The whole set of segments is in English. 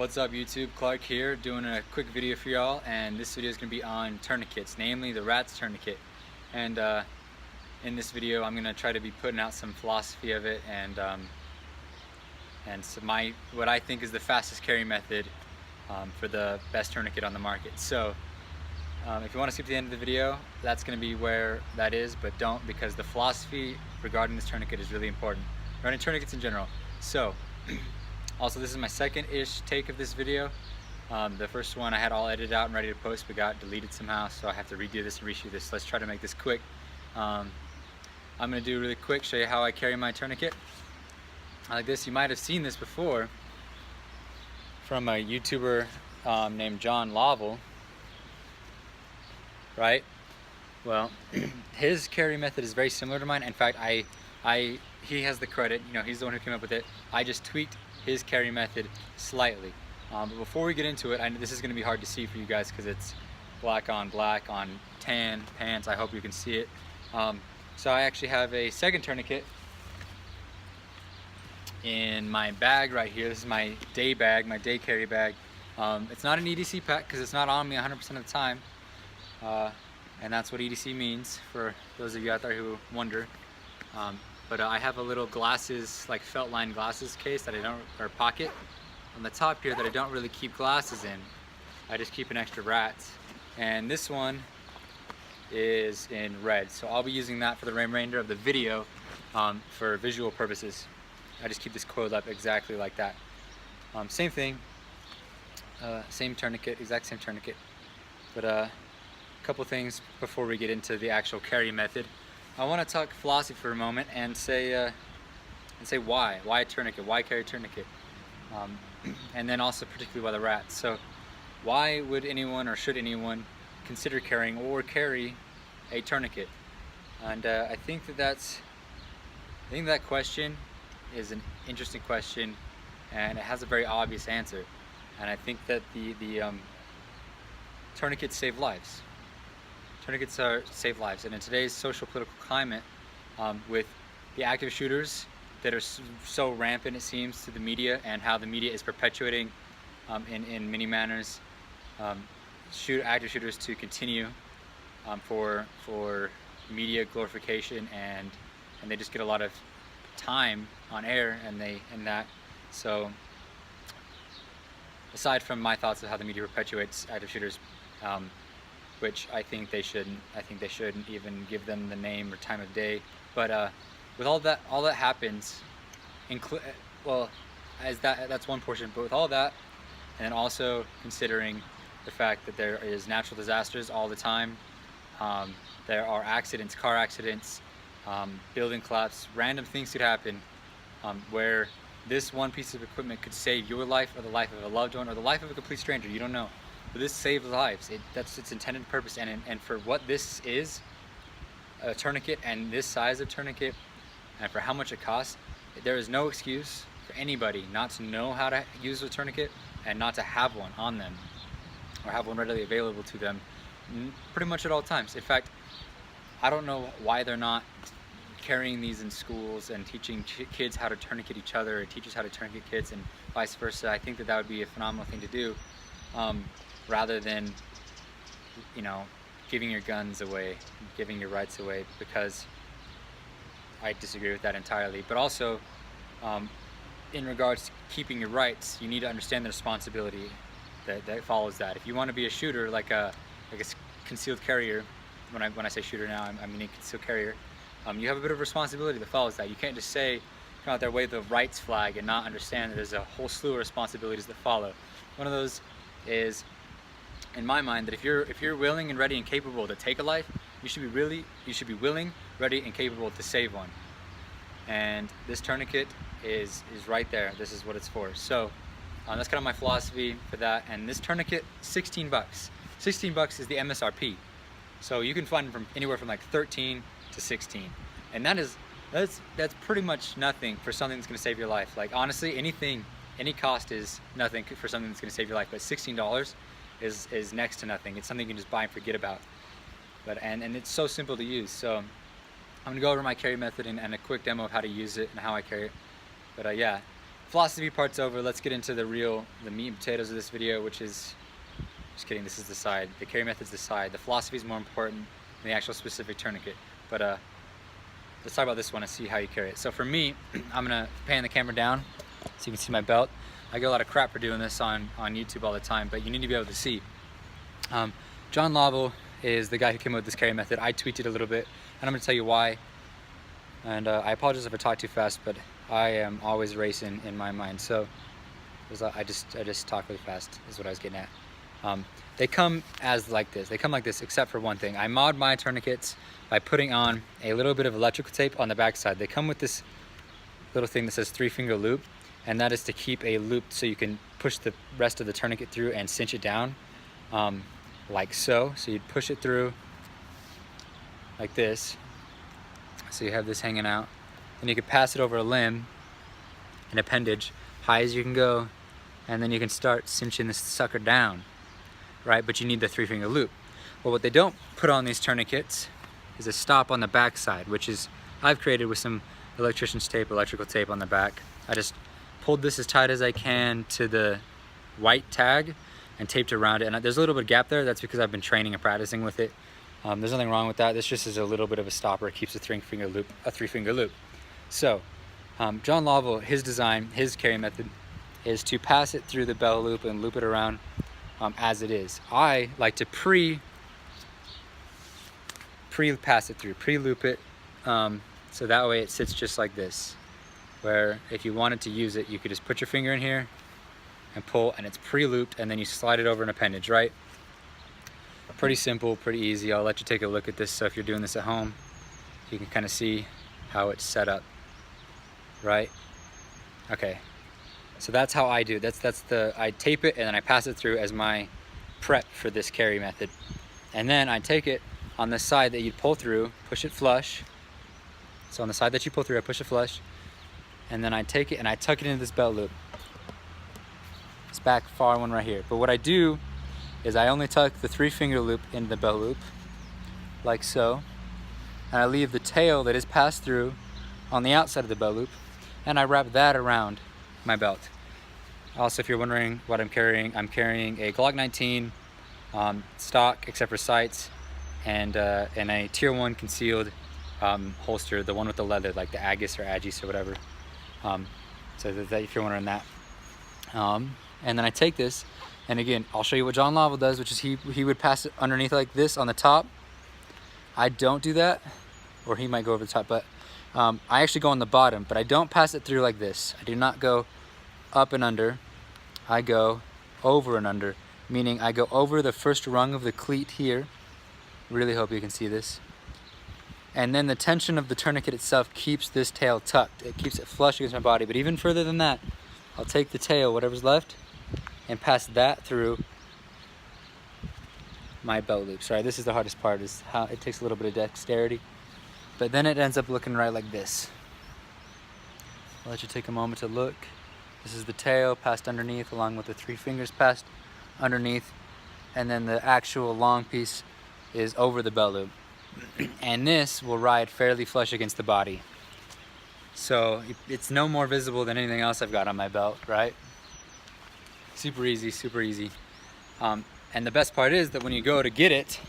What's up YouTube, Clark here doing a quick video for y'all, and this video is going to be on tourniquets, namely the rat's tourniquet. And in this video I'm going to try to be putting out some philosophy of it and what I think is the fastest carry method for the best tourniquet on the market. So if you want to skip to the end of the video, that's going to be where that is, but don't, because the philosophy regarding this tourniquet is really important. Running tourniquets in general. So also, this is my second-ish take of this video. The first one I had all edited out and ready to post, but got deleted somehow, so I have to redo this and reshoot this. Let's try to make this quick. I'm going to do really quick, show you how I carry my tourniquet. Like this. You might have seen this before from a YouTuber named Lovell, right? Well, his carry method is very similar to mine. In fact, he has the credit. You know, he's the one who came up with it. I just tweaked his carry method slightly. But before we get into it, I know this is going to be hard to see for you guys because it's black on tan pants. I hope you can see it. So I actually have a second tourniquet in my bag right here. This is my day bag, my day carry bag. It's not an EDC pack because it's not on me 100% of the time. And that's what EDC means for those of you out there who wonder. But I have a little glasses, like felt lined glasses case that or pocket on the top here that I don't really keep glasses in. I just keep an extra rats. And this one is in red. So I'll be using that for the remainder of the video for visual purposes. I just keep this coiled up exactly like that. Same thing, same tourniquet, exact same tourniquet. But a couple things before we get into the actual carry method. I want to talk philosophy for a moment and say why a tourniquet, why carry a tourniquet, and then also particularly why the rats. So why would anyone or should anyone consider carrying or carry a tourniquet? And I think that question is an interesting question, and it has a very obvious answer. And I think that the tourniquets save lives. Tourniquets save lives, and in today's social political climate, with the active shooters that are so rampant, it seems, to the media, and how the media is perpetuating in many manners active shooters to continue for media glorification, and they just get a lot of time on air, and that. So aside from my thoughts of how the media perpetuates active shooters, which I think they shouldn't. I think they shouldn't even give them the name or time of day. But with all that happens, that's one portion. But with all that, and then also considering the fact that there is natural disasters all the time, there are accidents, car accidents, building collapse, random things could happen, where this one piece of equipment could save your life or the life of a loved one or the life of a complete stranger. You don't know. But this saves lives. That's its intended purpose, and for what this is, a tourniquet, and this size of tourniquet, and for how much it costs, there is no excuse for anybody not to know how to use a tourniquet and not to have one on them, or have one readily available to them pretty much at all times. In fact, I don't know why they're not carrying these in schools and teaching kids how to tourniquet each other, or teachers how to tourniquet kids, and vice versa. I think that would be a phenomenal thing to do. Rather than, you know, giving your guns away, giving your rights away, because I disagree with that entirely. But also, in regards to keeping your rights, you need to understand the responsibility that follows that. If you want to be a shooter, like a concealed carrier, when I say shooter now, I mean a concealed carrier, you have a bit of responsibility that follows that. You can't just come out there, wave the rights flag, and not understand that there's a whole slew of responsibilities that follow. One of those is, in my mind, that if you're willing and ready and capable to take a life, you should be willing, ready, and capable to save one. And this tourniquet is right there. This is what it's for. So that's kind of my philosophy for that. And this tourniquet, $16. $16 is the MSRP. So you can find them from anywhere from like 13 to 16, and that's pretty much nothing for something that's going to save your life. Like, honestly, any cost is nothing for something that's going to save your life, but $16 is next to nothing. It's something you can just buy and forget about. And it's so simple to use. So I'm going to go over my carry method and a quick demo of how to use it and how I carry it. But yeah, philosophy part's over. Let's get into the meat and potatoes of this video, which is, just kidding, this is the side. The carry method's the side. The philosophy is more important than the actual specific tourniquet. But let's talk about this one and see how you carry it. So for me, I'm gonna pan the camera down so you can see my belt. I get a lot of crap for doing this on YouTube all the time, but you need to be able to see. John Lovell is the guy who came up with this carry method. I tweaked it a little bit, and I'm gonna tell you why. And I apologize if I talk too fast, but I am always racing in my mind. So I just talk really fast is what I was getting at. They come as like this. They come like this, except for one thing. I mod my tourniquets by putting on a little bit of electrical tape on the back side. They come with this little thing that says 3-finger loop, and that is to keep a loop so you can push the rest of the tourniquet through and cinch it down, like so. So you'd push it through like this. So you have this hanging out, and you can pass it over a limb, an appendage, high as you can go, and then you can start cinching this sucker down, right? But you need the 3-finger loop. Well, what they don't put on these tourniquets is a stop on the back side, which is I've created with some electrician's tape, electrical tape on the back. I just pulled this as tight as I can to the white tag and taped around it. And there's a little bit of gap there. That's because I've been training and practicing with it. There's nothing wrong with that. This just is a little bit of a stopper. It keeps a 3-finger loop. So John Lovell, his design, his carry method is to pass it through the bell loop and loop it around as it is. I like to pre-pass it through, pre-loop it, so that way it sits just like this, where if you wanted to use it, you could just put your finger in here and pull, and it's pre-looped, and then you slide it over an appendage, right? Pretty simple, pretty easy. I'll let you take a look at this, so if you're doing this at home, you can kind of see how it's set up, right? Okay, so that's how I do it. I tape it and then I pass it through as my prep for this carry method. And then I take it on the side that you pull through, push it flush. So on the side that you pull through, I push it flush, and then I take it and I tuck it into this belt loop. This back far one right here. But what I do is I only tuck the 3-finger loop into the belt loop, like so, and I leave the tail that is passed through on the outside of the belt loop, and I wrap that around my belt. Also, if you're wondering what I'm carrying a Glock 19 stock, except for sights, and a tier 1 concealed holster, the one with the leather, like the Agus or Agis or whatever. So that if you're wondering that. And then I take this, and again, I'll show you what John Lovell does, which is he would pass it underneath like this on the top. I don't do that, or he might go over the top, but I actually go on the bottom, but I don't pass it through like this. I do not go up and under. I go over and under, meaning I go over the first rung of the cleat here. Really hope you can see this. And then the tension of the tourniquet itself keeps this tail tucked. It keeps it flush against my body, but even further than that, I'll take the tail, whatever's left, and pass that through my belt loop. Sorry, this is the hardest part, is how it takes a little bit of dexterity. But then it ends up looking right like this. I'll let you take a moment to look. This is the tail passed underneath, along with the 3 fingers passed underneath, and then the actual long piece is over the belt loop. And this will ride fairly flush against the body. So it's no more visible than anything else I've got on my belt, right? Super easy, super easy. And the best part is that when you go to get it,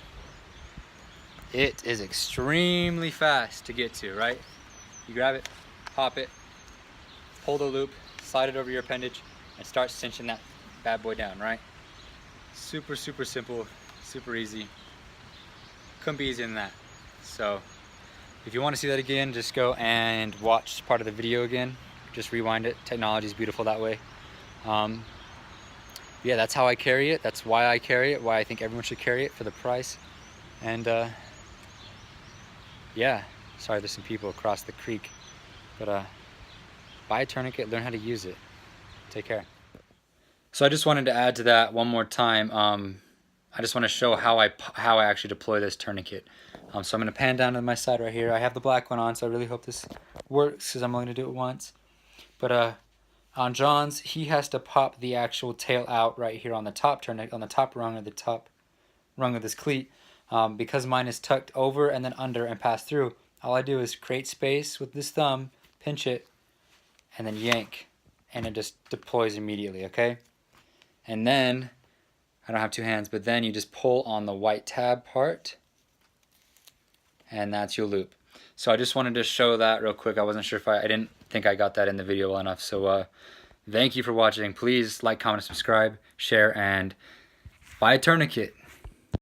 it is extremely fast to get to, right? You grab it, pop it, pull the loop, slide it over your appendage, and start cinching that bad boy down, right? Super, super simple, super easy. Couldn't be easier than that. So if you want to see that again, just go and watch part of the video again. Just rewind it. Technology is beautiful that way. Yeah, that's how I carry it. That's why I carry it, why I think everyone should carry it, for the price. And yeah, sorry there's some people across the creek, but buy a tourniquet, learn how to use it. Take care. So I just wanted to add to that one more time. I just want to show how I actually deploy this tourniquet. So I'm going to pan down to my side right here. I have the black one on, so I really hope this works, because I'm only going to do it once. But on John's, he has to pop the actual tail out right here on the top tourniquet, on the top rung of this cleat. Because mine is tucked over and then under and passed through, all I do is create space with this thumb, pinch it, and then yank. and it just deploys immediately, okay? And then, I don't have two hands, but then you just pull on the white tab part, and that's your loop. So I just wanted to show that real quick. I wasn't sure if I didn't think I got that in the video well enough. So thank you for watching. Please like, comment, subscribe, share, and buy a tourniquet.